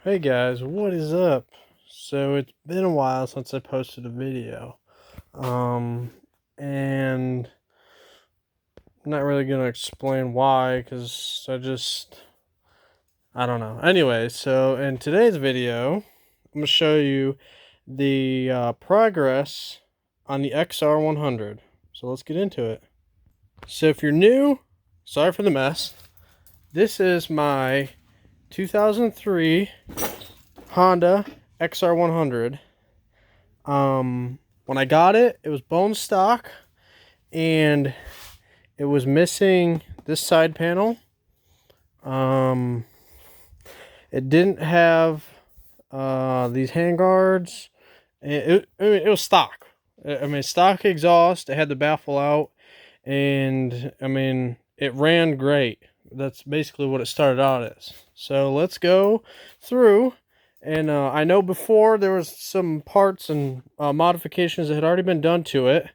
Hey guys, what is up? So it's been a while since I posted a video. And I'm not really gonna explain why, because I don't know. Anyway, so in today's video, I'm gonna show you the progress on the XR100. So let's get into it. So if you're new, sorry for the mess. This is my 2003 Honda XR100. When I got it, it was bone stock, and it was missing this side panel. It didn't have these handguards. It was stock. I mean, stock exhaust. It had the baffle out, and I mean, it ran great. That's basically what it started out as. So let's go through. And I know before there was some parts and modifications that had already been done to it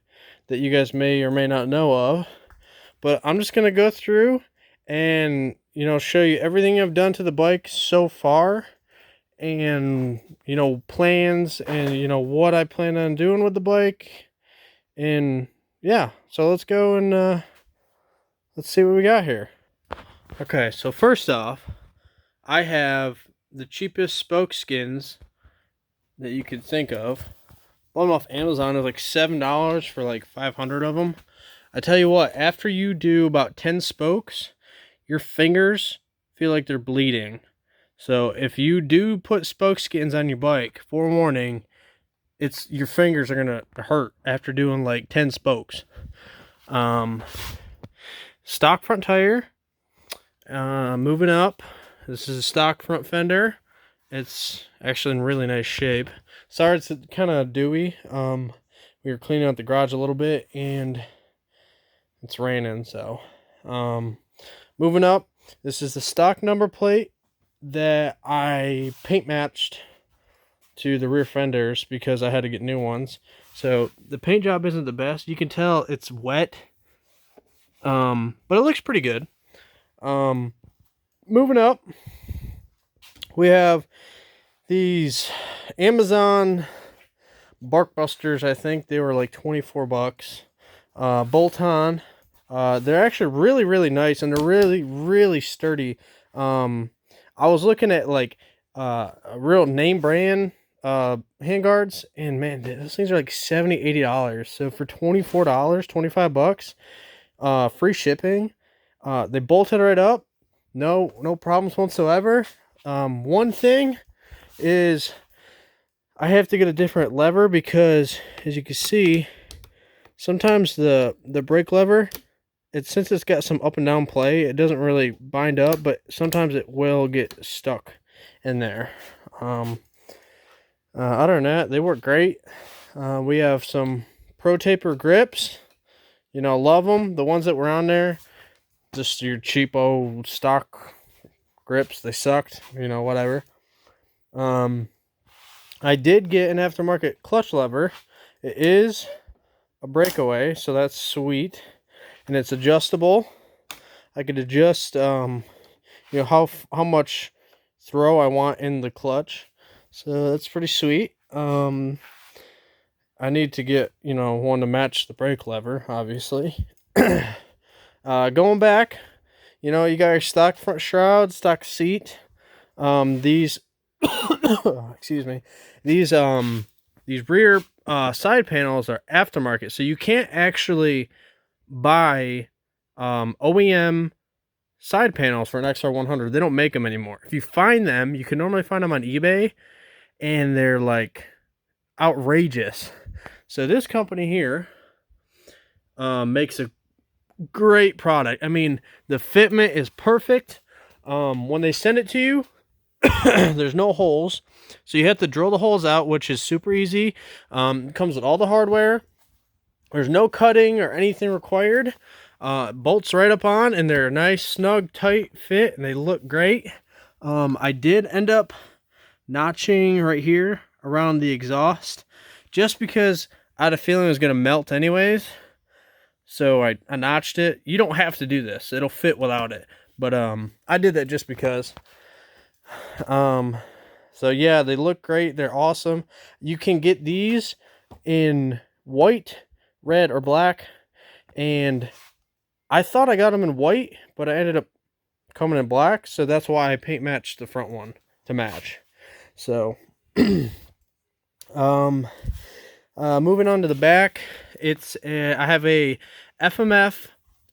that you guys may or may not know of. But I'm just going to go through and, show you everything I've done to the bike so far. And, plans and, what I plan on doing with the bike. And, yeah. So let's go and let's see what we got here. Okay, so first off, I have the cheapest spoke skins that you could think of. Bought them off Amazon. It was like $7 for like 500 of them. I tell you what, after you do about 10 spokes, your fingers feel like they're bleeding. So if you do put spoke skins on your bike, forewarning, your fingers are gonna hurt after doing like 10 spokes. Stock front tire. Moving up. This is a stock front fender. It's actually in really nice shape. Sorry, it's kind of dewy. We were cleaning out the garage a little bit, and it's raining. So, moving up. This is the stock number plate that I paint matched to the rear fenders because I had to get new ones. So the paint job isn't the best. You can tell it's wet, but it looks pretty good. Moving up, we have these Amazon bark busters. I think they were like 24 bucks. Bolt on. They're actually really, really nice, and they're really, really sturdy. I was looking at like a real name brand handguards, and man, those things are like $70, $80. So for $24, 25 bucks, free shipping. They bolted right up. No problems whatsoever. One thing is I have to get a different lever because, as you can see, sometimes the brake lever, since it's got some up and down play, it doesn't really bind up, but sometimes it will get stuck in there. Other than that, they work great. We have some Pro Taper grips. Love them. The ones that were on there, just your cheapo stock grips. They sucked, whatever. I did get an aftermarket clutch lever. It is a breakaway, so that's sweet. And it's adjustable. I could adjust, how much throw I want in the clutch. So that's pretty sweet. I need to get, one to match the brake lever, obviously. Going back, you got your stock front shroud, stock seat. These, excuse me, these rear side panels are aftermarket, so you can't actually buy OEM side panels for an XR100. They don't make them anymore. If you find them, you can normally find them on eBay, and they're like outrageous. So this company here makes a great product. I mean, the fitment is perfect. When they send it to you, there's no holes, so you have to drill the holes out, which is super easy. It comes with all the hardware. There's no cutting or anything required. Bolts right up on, and they're a nice, snug, tight fit, and they look great. I did end up notching right here around the exhaust, just because I had a feeling it was going to melt anyways. So I notched it. You don't have to do this. It'll fit without it. But I did that just because. So yeah, they look great. They're awesome. You can get these in white, red, or black. And I thought I got them in white, but I ended up coming in black. So that's why I paint matched the front one to match. So, moving on to the back, I have a FMF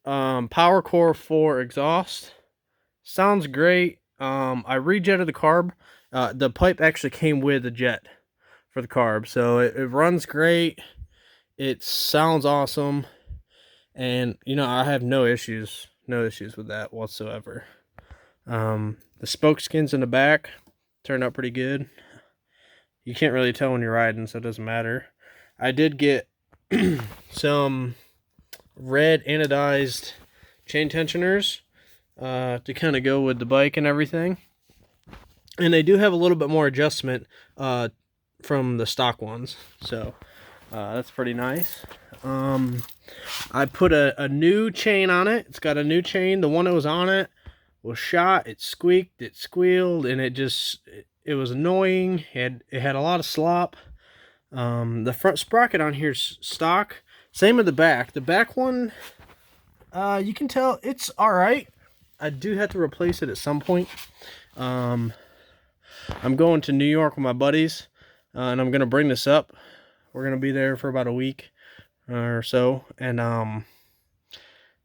Power Core Foor exhaust. Sounds great. I rejetted the carb. The pipe actually came with a jet for the carb, so it runs great. It sounds awesome, and you know, I have no issues with that whatsoever. The spoke skins in the back turned out pretty good. You can't really tell when you're riding, so it doesn't matter. I did get some red anodized chain tensioners to kind of go with the bike and everything. And they do have a little bit more adjustment from the stock ones. So that's pretty nice. I put a new chain on it. It's got a new chain. The one that was on it was shot. It squeaked, it squealed, and it was annoying. It had a lot of slop. The front sprocket on here is stock. Same with the back. The back one, you can tell it's all right. I do have to replace it at some point. I'm going to New York with my buddies, and I'm going to bring this up. We're going to be there for about a week or so, and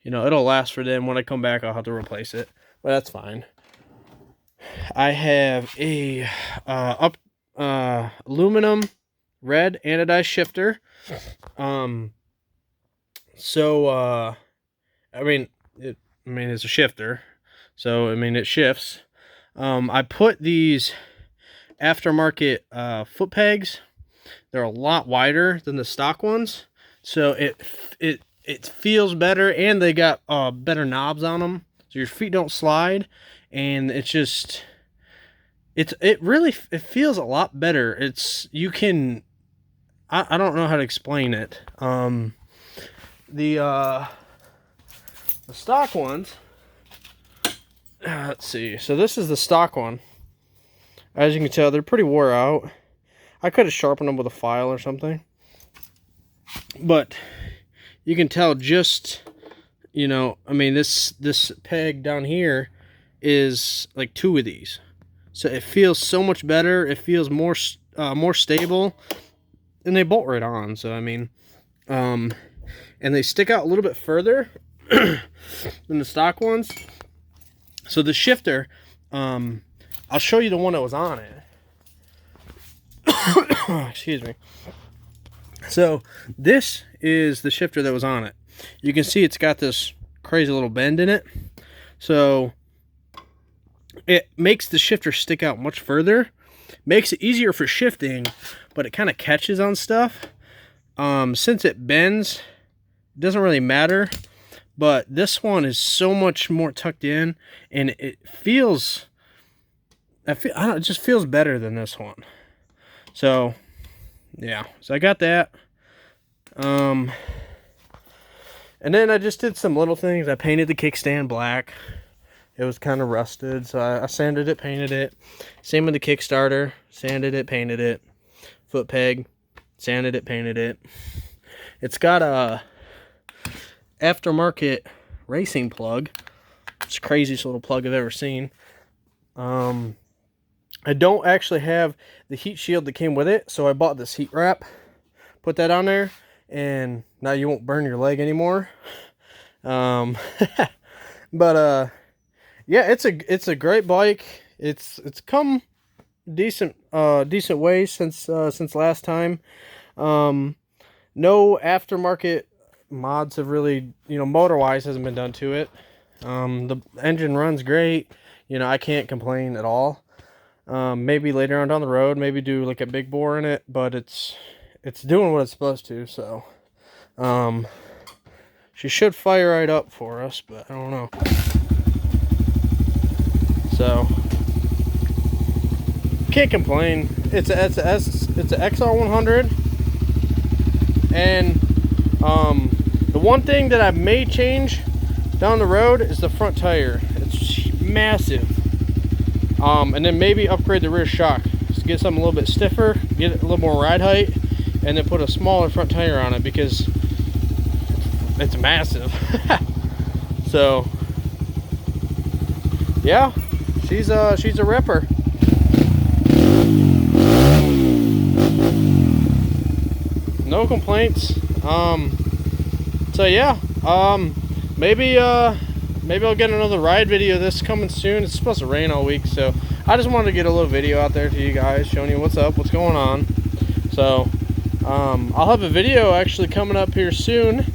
you know, it'll last for them. When I come back, I'll have to replace it, but that's fine. I have a aluminum red anodized shifter. It's a shifter, so I mean, it shifts. I put these aftermarket foot pegs. They're a lot wider than the stock ones, so it feels better, and they got better knobs on them, so your feet don't slide, and it feels a lot better. I don't know how to explain it. The stock ones, let's see. So this is the stock one. As you can tell, they're pretty wore out. I could have sharpened them with a file or something, but you can tell just, you know, I mean, this peg down here is like 2 of these, so it feels so much better. It feels more stable, and they bolt right on. So I mean, and they stick out a little bit further than the stock ones. So the shifter, I'll show you the one that was on it. Excuse me. So this is the shifter that was on it. You can see it's got this crazy little bend in it, so it makes the shifter stick out much further, makes it easier for shifting, but it kind of catches on stuff. Since it bends, it doesn't really matter, but this one is so much more tucked in, and it feels, it just feels better than this one. So yeah, so I got that. And then I just did some little things. I painted the kickstand black. It was kind of rusted, so I sanded it, painted it. Same with the Kickstarter. Sanded it, painted it. Foot peg. Sanded it, painted it. It's got a aftermarket racing plug. It's the craziest little plug I've ever seen. I don't actually have the heat shield that came with it, so I bought this heat wrap. Put that on there, and now you won't burn your leg anymore. But yeah, it's a great bike. It's come decent ways since last time. No aftermarket mods have really, you know, motor wise hasn't been done to it. The engine runs great. You know, I can't complain at all. Maybe later on down the road, maybe do like a big bore in it, but it's doing what it's supposed to. So she should fire right up for us, but I don't know. So can't complain. It's a XR100, and the one thing that I may change down the road is the front tire. It's massive. And then maybe upgrade the rear shock. get something a little bit stiffer, get it a little more ride height, and then put a smaller front tire on it because it's massive. So yeah, she's a ripper. No complaints. So yeah, maybe I'll get another ride video this coming soon. It's supposed to rain all week, so I just wanted to get a little video out there to you guys, showing you what's up, what's going on. So I'll have a video actually coming up here soon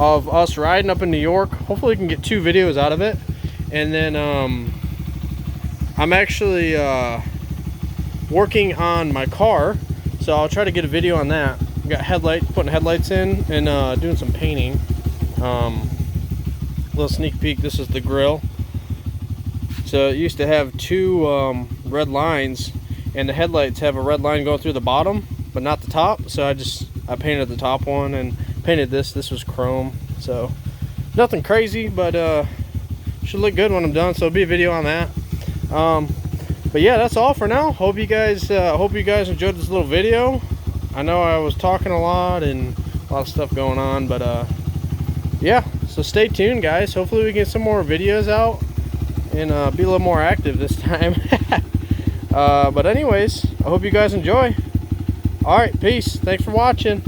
of us riding up in New York. Hopefully we can get 2 videos out of it. And then I'm actually working on my car, so I'll try to get a video on that. We got putting headlights in, and doing some painting. Little sneak peek, this is the grill. So it used to have 2 red lines, and the headlights have a red line going through the bottom but not the top, so I painted the top one and painted this was chrome. So nothing crazy, but should look good when I'm done, so it'll be a video on that. But yeah, that's all for now. Hope you guys enjoyed this little video. I know I was talking a lot and a lot of stuff going on, but yeah, so stay tuned, guys. Hopefully we get some more videos out and be a little more active this time. But anyways, I hope you guys enjoy. All right, peace. Thanks for watching.